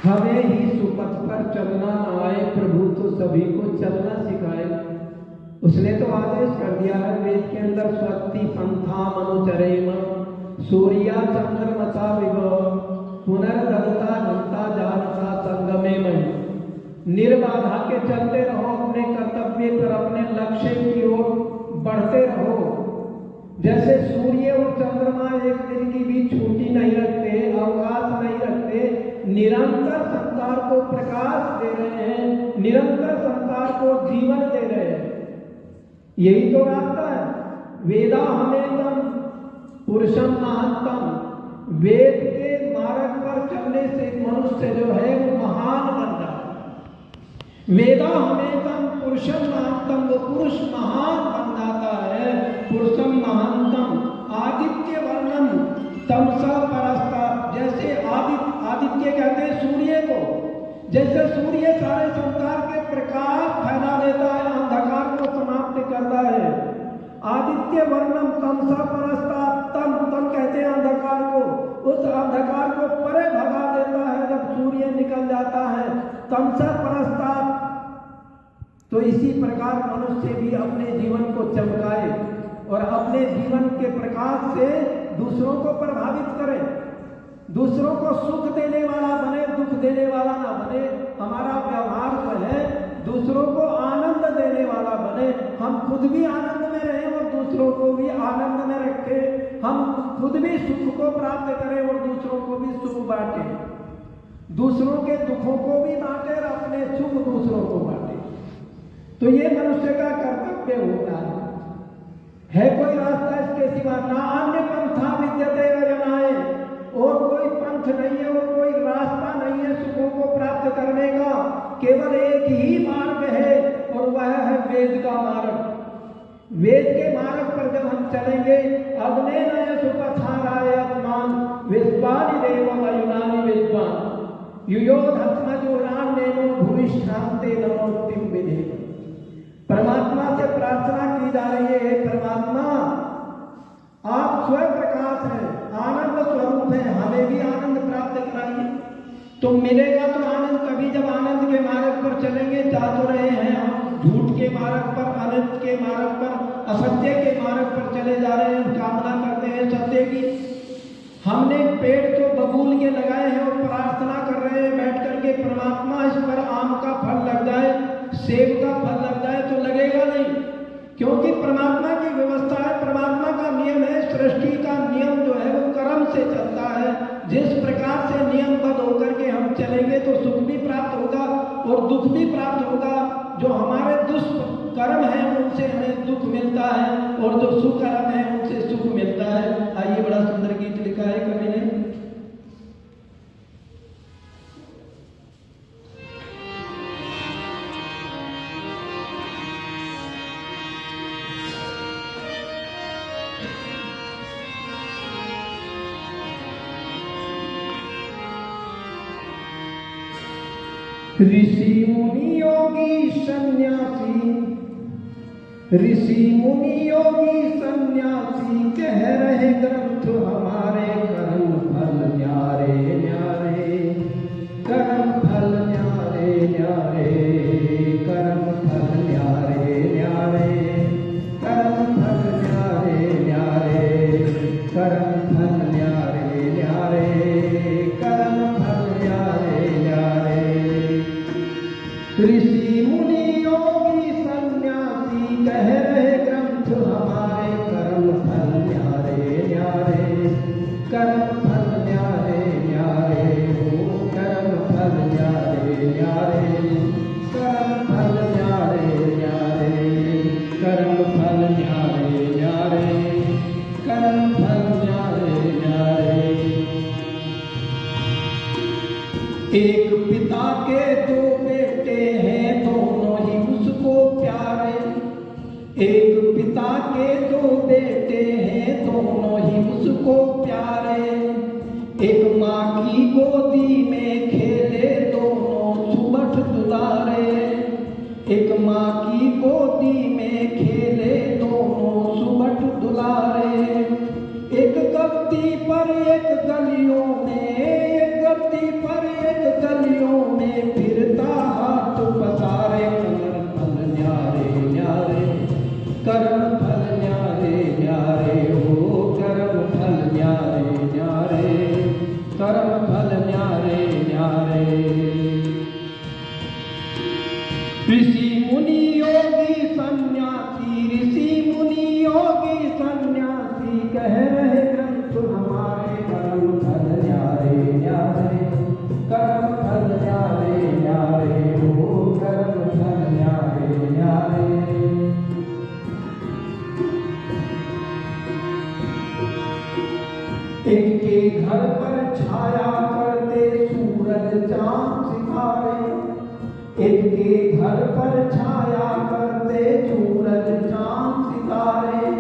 हमें ही सुपथ पर चलना न आए, प्रभु तो सभी को चलना सिखाए। उसने तो आदेश कर दिया है वेद के अंदर, स्वस्ति पंथा मनुचरेम सूर्या चंद्रमसा विभव पुनर्दलता गंता जानता संगमे मई। निर्बाधा के चलते रहो अपने कर्तव्य पर, अपने लक्ष्य की ओर बढ़ते रहो। जैसे सूर्य और चंद्रमा एक दिन की भी छुट्टी नहीं रखते, अवकाश नहीं रखते, निरंतर संसार को प्रकाश दे रहे हैं, निरंतर संसार को जीवन दे रहे हैं। यही तो रास्ता है। वेदा हमेतम पुरुषम महानतम। वेद के मार्ग पर चलने से मनुष्य जो है वो महान बन जाता है। वेदा हमेतम पुरुषम महानतम, वो पुरुष महान बन जाता है। पुरुषम महानतम आदित्य वर्णम तमसा परस्ता। जैसे आदित्य कहते हैं सूर्य को, जैसे सूर्य सारे संसार के प्रकाश फैला देता है, अंधकार को समाप्त करता है। आदित्य वर्णम तमसा परस्ता, तम कहते हैं अंधकार को, उस अंधकार को परे भगा देता है जब सूर्य निकल जाता है। तमसा परस्ता। तो इसी प्रकार मनुष्य भी अपने जीवन को चमकाए और अपने जीवन के प्रकाश से दूसरों को प्रभावित करे, दूसरों को सुख देने वाला बने, दुख देने वाला ना बने। हमारा व्यवहार जो है दूसरों को आनंद देने वाला बने। हम खुद भी आनंद में रहें और दूसरों को भी आनंद में रखें। हम खुद भी सुख को प्राप्त करें और दूसरों को भी सुख बांटें। दूसरों के दुखों को भी बांटें और अपने सुख दूसरों को बांटें। तो ये मनुष्य का कर्तव्य होता है कोई रास्ता इसके सिवा ना अन्य पंथा विद्यते रजनाए। और कोई पंथ नहीं है और कोई रास्ता नहीं है सुखों को प्राप्त करने का। केवल एक ही मार्ग है और वह है वेद का मार्ग। वेद के मार्ग पर जब हम चलेंगे, अग्ने नय सुपथाराय आत्मान विद्वान देव युनानि विद्वान युयोधत्मजोरान्नेनो भूरिष्ठान्ते नमोक्तिम विधेम। परमात्मा से प्रार्थना की जा रही है, परमात्मा आप स्वयं प्रकाश हैं, आनंद स्वरूप हैं, हमें भी आनंद प्राप्त कराइए। तो मिलेगा तो आनंद कभी जब आनंद के मार्ग पर चलेंगे। जा तो रहे हैं हम झूठ के मार्ग पर, अनंत के मार्ग पर, असत्य के मार्ग पर चले जा रहे हैं, कामना करते हैं सत्य की। हमने पेड़ तो बबूल के लगाए हैं और प्रार्थना कर रहे हैं बैठ करके, परमात्मा इस पर आम का फल लग जाए, सेब का फल लग जाए, तो लगेगा नहीं, क्योंकि परमात्मा की व्यवस्था है, परमात्मा का नियम है। सृष्टि का नियम जो है वो कर्म से चलता है। जिस प्रकार से नियमबद्ध होकर के हम चलेंगे तो सुख भी प्राप्त होगा और दुख भी प्राप्त होगा। जो हमारे दुष्कर्म हैं उनसे हमें दुख मिलता है और जो सुकर्म है उनसे सुख मिलता है। आइए, बड़ा सुंदर गीत लिखा है कवि ने। ऋषि मुनि योगी सन्यासी, ऋषि मुनि योगी सन्यासी कह रहे ग्रंथ हमारे, कर्म फल न्यारे न्यारे, कर्म फल न्यारे न्यारे, कर्म फल न्यारे न्यारे, कर्म फल न्यारे न्यारे, कर्म फल न्यारे न्यारे, कर्म फल न्यारे न्यारे। ऋषि मुनि योगी सन्यासी कह रहे ग्रंथ हमारे, कर्म फल न्यारे न्यारे, कर्म फल न्यारे न्यारे, हो कर्म फल न्यारे न्यारे, कर्म फल न्यारे न्यारे, कर्म फल न्यारे न्यारे, कर्म फल न्यारे न्यारे। एक पिता के दो बेटे हैं, दोनों ही उसको प्यारे। एक पिता के दो बेटे हैं, दोनों ही उसको प्यारे। एक माँ की गोदी में खेले दोनों सुबह दुलारे। एक माँ की गोदी में खेले दोनों सुबह दुलारे। एक गद्दी पर एक गलियों में, एक गद्दी पर एक गलियों में फिरता हाथ पसारे, कर्म फल न्यारे न्यारे, कर्म फल न्यारे न्यारे, हो कर्म फल न्यारे न्यारे, कर्म फल न्यारे न्यारे। ऋषि मुनि योगी सन्यासी, ऋषि मुनि योगी सन्यासी कह रहे ग्रंथ हमारे, कर्म फल न्यारे न्यारे, कर्म फल न्यारे न्यारे, हो कर्म फल न्यारे न्यारे। एक के घर पर छाया करते सूरज चांद सितारे, एक के घर पर छाया करते सूरज चांद सितारे,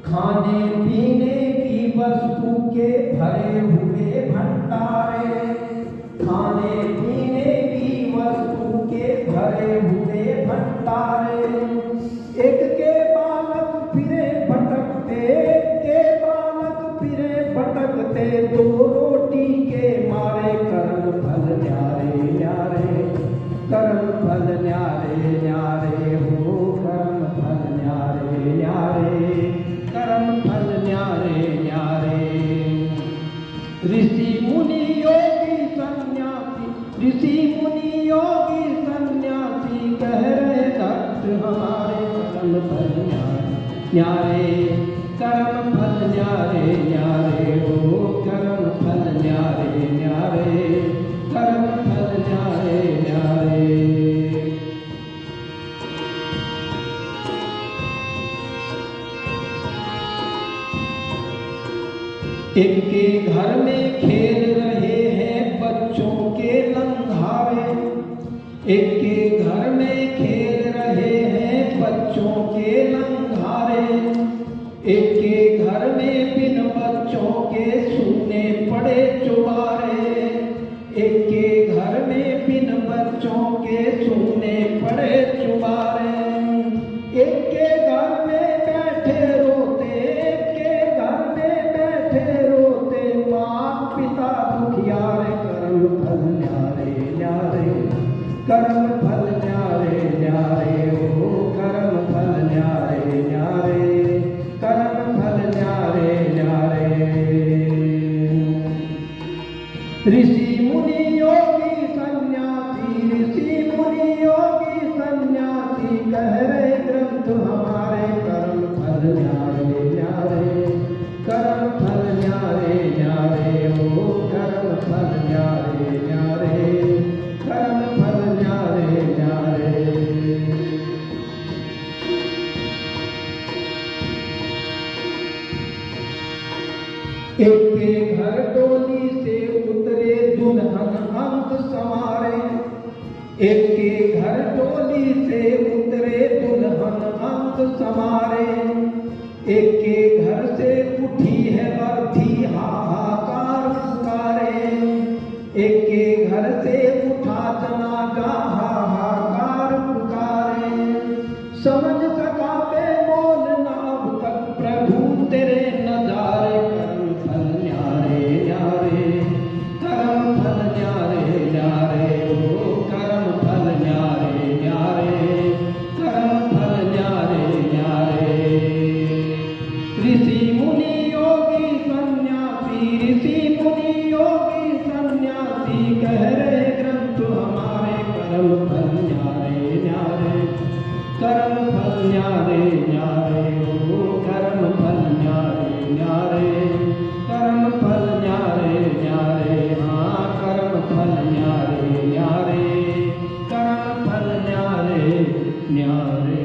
खाने पीने की वस्तु के भरे हुए भंडारे, खाने पीने की वस्तु के भरे हुए भंडारे। एक के बालक फिरे भटकते, एक के बालक फिरे भटकते, दो रोटी के मारे, कर्म फल न्यारे न्यारे, कर्म फल न्यारे न्यारे, हो कर्म फल न्यारे न्यारे, कर्म फल न्यारे न्यारे। ऋषि मुनि योगी सन्यासी, ऋषि मुनि योगी सन्यासी कह रहे भक्त हमारे, कर्म फल न्यारे, कर्म फल न्यारे न्यारे, हो कर्म फल न्यारे न्यारे, कर्म फल न्यारे न्यारे। एक के घर में खेल रहे हैं बच्चों के लंघारे, एक के घर में खेल रहे हैं बच्चों के लंघारे, एक के घर में बिन बच्चों के सूने पड़े चुबारे, एक के घर में बिन बच्चों के सूने पड़े चुबारे। एक के घर में बैठे रोते, एक के घर में बैठे रोते, माँ पिता दुखियारे, कर्म फल न्यारे न्यारे, कर्म फल न्यारे न्यारे, हो कर्म फल न्यारे न्यारे, कर्म फल न्यारे न्यारे। ऋषि मुनि योगी सन्यासी, ऋषि मुनि योगी सन्यासी कह रहे ग्रंथ हमारे, कर्म फल न्यारे न्यारे, कर्म फल न्यारे न्यारे, हो कर्म फल न्यारे न्यारे, कर्म फल न्यारे न्यारे। एक के घर डोली से उतरे दुल्हन अंक समारे, एक के घर डोली से उतरे दुल्हन अंक समारे, एक के घर से उठी है अर्थी हाहाकार पुकारे, एक के घर से उठा जनाजा हाहाकार पुकारे। समझ सका बेमोल ना अब तक प्रभु तेरे नजारे, कर्म फल न्यारे न्यारे, कर्म फल न्यारे न्यारे, हो कर्म फल न्यारे न्यारे, कर्म फल न्यारे न्यारे। ऋषि मुनि योगी सन्यासी, ऋषि मुनि योगी सन्यासी कह रहे ग्रंथ हमारे, कर्म फल न्यारे न्यारे, कर्म फल न्यारे न्यारे, हो कर्म फल न्यारे न्यारे, कर्म फल न्यारे न्यारे, हाँ कर्म फल न्यारे न्यारे, कर्म फल न्यारे न्यारे।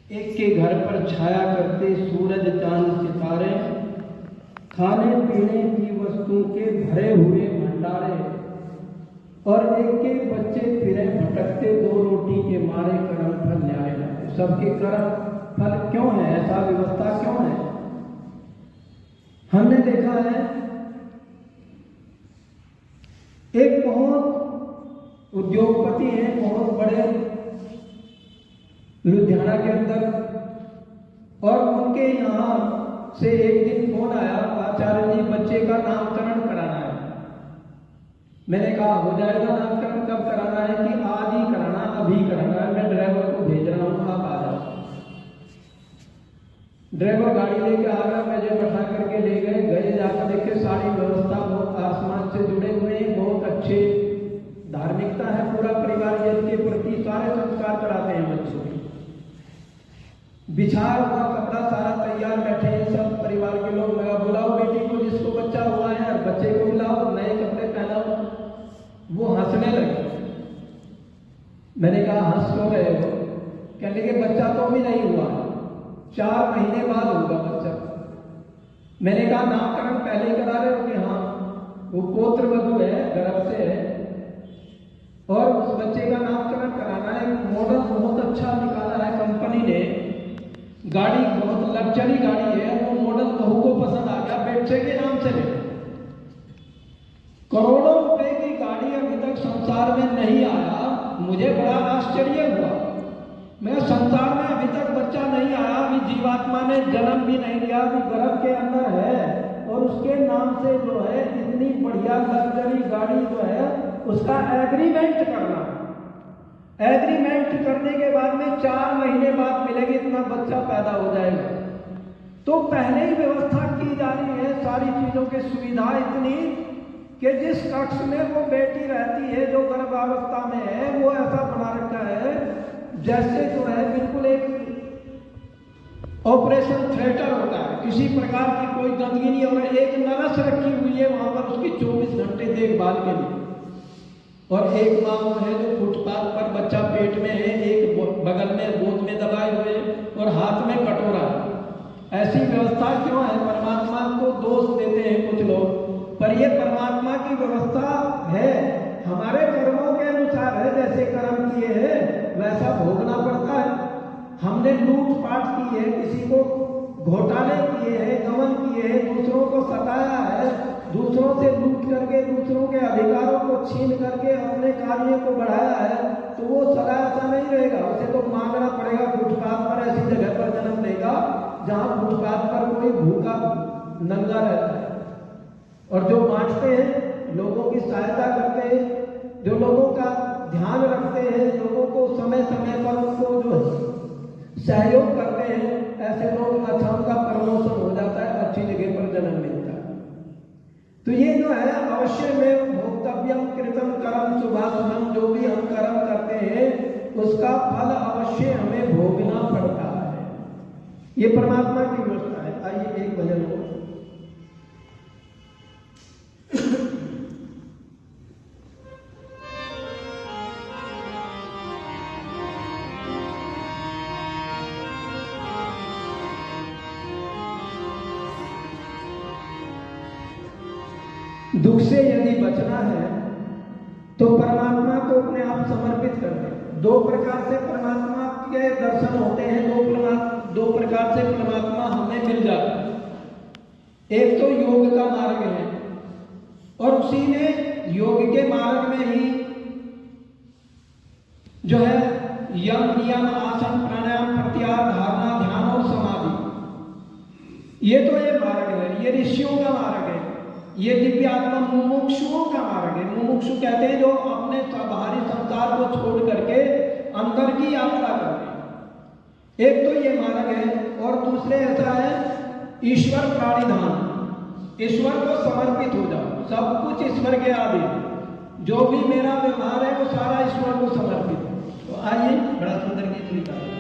एक के घर पर छाया करते सूरज चांद सितारे, खाने पीने की वस्तु के भरे हुए भंडारे, और एक के बच्चे फिरे भटकते, दो रोटी के मारे, कर्म फल न्यारे न्यारे। सबके कर्म फल क्यों है, ऐसा व्यवस्था क्यों है? हमने देखा है एक बहुत उद्योगपति हैं, बहुत बड़े लुधियाना के अंदर, और उनके यहाँ से एक दिन फोन आया, आचार्य जी बच्चे का नामकरण कराना है। मैंने कहा हो जाएगा नामकरण, कब कराना है? कि आज ही कराना, अभी कराना है, मैं ड्राइवर को भेज रहा हूँ, आप आ जाओ। ड्राइवर गाड़ी लेके आ गया, मुझे बैठा करके ले गए जाकर देखे सारी व्यवस्था बहुत आसमान से जुड़े हुए हैं, बहुत अच्छे धार्मिकता है, पूरा परिवार यज्ञ के प्रति सारे संस्कार कराते हैं बच्चों के। बिछाया हुआ कपड़ा सारा तैयार, बैठे हैं सब परिवार के लोग। मैं बुलाओ बेटी को, जिसको बच्चा हुआ है, और बच्चे को बुलाओ, नए कपड़े पहनाओ। वो हंसने लगे। मैंने कहा हंस क्यों रहे हो? कहने के बच्चा तो भी नहीं हुआ, 4 महीने बाद होगा बच्चा। मैंने कहा नामकरण पहले ही करा रहे हो? कि हाँ, वो पौत्र वधू है, गर्भ से है, और उस बच्चे का नामकरण कराना है। मॉडल बहुत अच्छा निकाला है कंपनी ने, गाड़ी बहुत लग्जरी गाड़ी है, वो मॉडल बहू को पसंद आ गया, बच्चे के नाम से ले। करोड़ों रुपए की गाड़ी अभी तक संसार में नहीं आया। मुझे बड़ा आश्चर्य हुआ, मैं संसार में अभी तक बच्चा नहीं आया, अभी जीवात्मा ने जन्म भी नहीं लिया, अभी गर्भ के अंदर है, और उसके नाम से जो है इतनी बढ़िया लग्जरी गाड़ी जो है उसका एग्रीमेंट करना, एग्रीमेंट करने के बाद में 4 महीने बाद मिलेगी, इतना बच्चा पैदा हो जाएगा। तो पहले ही व्यवस्था की जा रही है सारी चीजों की सुविधा इतनी कि जिस कक्ष में वो बेटी रहती है जो गर्भावस्था में है, वो ऐसा बना रखा है जैसे जो है बिल्कुल एक ऑपरेशन थिएटर होता है, किसी प्रकार की कोई गंदगी नहीं, और एक नर्स रखी हुई है वहां पर उसकी 24 घंटे देखभाल के लिए। और एक माँ है जो फुटपाथ पर बच्चा पेट में है, एक बगल में गोद में दबाए हुए और हाथ में कटोरा है। ऐसी व्यवस्था क्यों है? परमात्मा को दोष देते हैं कुछ लोग, पर ये परमात्मा की व्यवस्था है, हमारे कर्मों के अनुसार है। जैसे कर्म किए हैं वैसा भोगना पड़ता है। हमने लूटपाट की है, किसी को घोटाले किए हैं, गमन किए हैं, दूसरों को सताया है, दूसरों से लूट करके दूसरों के अधिकारों को छीन करके अपने कार्यों को बढ़ाया है, तो वो सदा ऐसा नहीं रहेगा, उसे तो मांगना पड़ेगा। फुटपाथ पर ऐसी जगह पर जन्म लेगा जहां फुटपाथ पर कोई भूखा नंगा रहता है। और जो बांटते हैं, लोगों की सहायता करते हैं, जो लोगों का ध्यान रखते हैं, लोगों को समय समय पर उनको जो सहयोग करते हैं, ऐसे लोग अच्छा उनका प्रमोशन हो जाता है, अच्छी जगह पर जन्म मिलता है। तो ये जो है अवश्य में भोक्तव्यम कृतम कर्म शुभाशुभम, जो भी हम कर्म करते हैं उसका फल अवश्य हमें भोगना पड़ता है। ये परमात्मा की व्यवस्था है। आइए एक भजन को दुख से यदि बचना है तो परमात्मा को अपने आप समर्पित कर दे। 2 प्रकार से परमात्मा के दर्शन होते हैं, 2 प्रकार से परमात्मा हमें मिल जाता है। एक तो योग का मार्ग है, और उसी में योग के मार्ग में ही जो है यम नियम आसन प्राणायाम प्रत्याहार धारणा ध्यान और समाधि, ये तो ये मार्ग है, ये ऋषियों का मार्ग है, ये दिव्यात्मा मुमुक्षुओं का मार्ग है। मुमुक्षु कहते हैं जो अपने बाहरी संसार को छोड़ करके अंदर की यात्रा करते हैं। एक तो ये मार्ग है, और दूसरे ऐसा है ईश्वर प्राणिधान, ईश्वर को समर्पित हो जाओ, सब कुछ ईश्वर के आधीन, जो भी मेरा व्यवहार है वो सारा ईश्वर को समर्पित है। तो आइए बड़ा सुंदर गीत लिखा है।